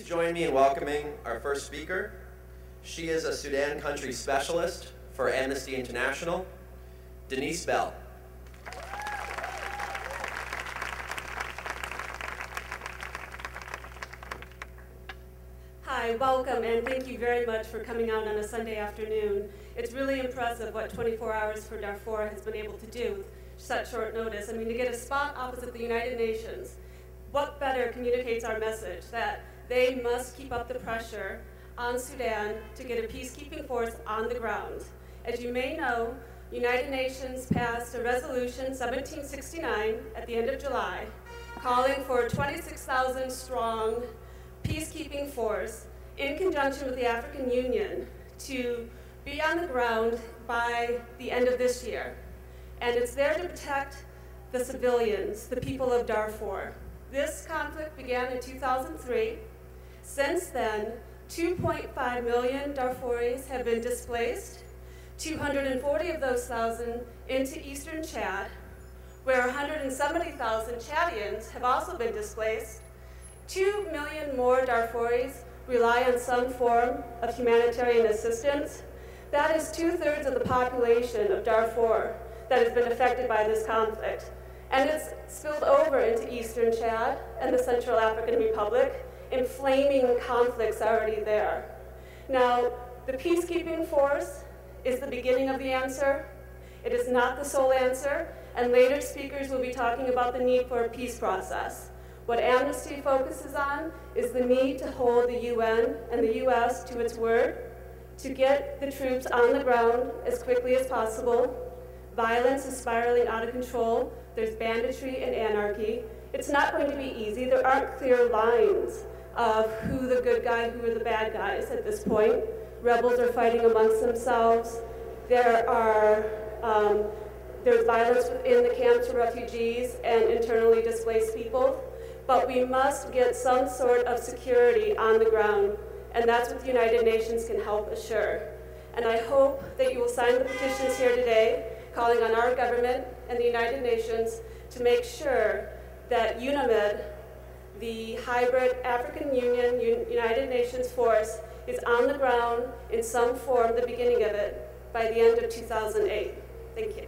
join me in welcoming our first speaker. She is a Sudan country specialist for Amnesty International, Denise Bell. Hi, welcome, and thank you very much for coming out on a Sunday afternoon. It's really impressive what 24 hours for Darfur has been able to do with such short notice. I mean, to get a spot opposite the United Nations, what better communicates our message that they must keep up the pressure on Sudan to get a peacekeeping force on the ground. As you may know, United Nations passed a resolution 1769 at the end of July calling for a 26,000 strong peacekeeping force in conjunction with the African Union to be on the ground by the end of this year. And it's there to protect the civilians, the people of Darfur. This conflict began in 2003. Since then, 2.5 million Darfuris have been displaced, 240 of those thousand into eastern Chad, where 170,000 Chadians have also been displaced. 2 million more Darfuris rely on some form of humanitarian assistance. That is 2/3 of the population of Darfur that has been affected by this conflict. And it's spilled over into eastern Chad and the Central African Republic, inflaming conflicts already there. Now, the peacekeeping force is the beginning of the answer. It is not the sole answer, and later speakers will be talking about the need for a peace process. What Amnesty focuses on is the need to hold the UN and the US to its word, to get the troops on the ground as quickly as possible. Violence is spiraling out of control. There's banditry and anarchy. It's not going to be easy. There aren't clear lines of who the good guy, who are the bad guys at this point. Rebels are fighting amongst themselves. There's violence within the camps for refugees and internally displaced people. But we must get some sort of security on the ground, and that's what the United Nations can help assure. And I hope that you will sign the petitions here today, calling on our government and the United Nations to make sure that UNAMID, the hybrid African Union United Nations force, is on the ground in some form, the beginning of it, by the end of 2008. Thank you.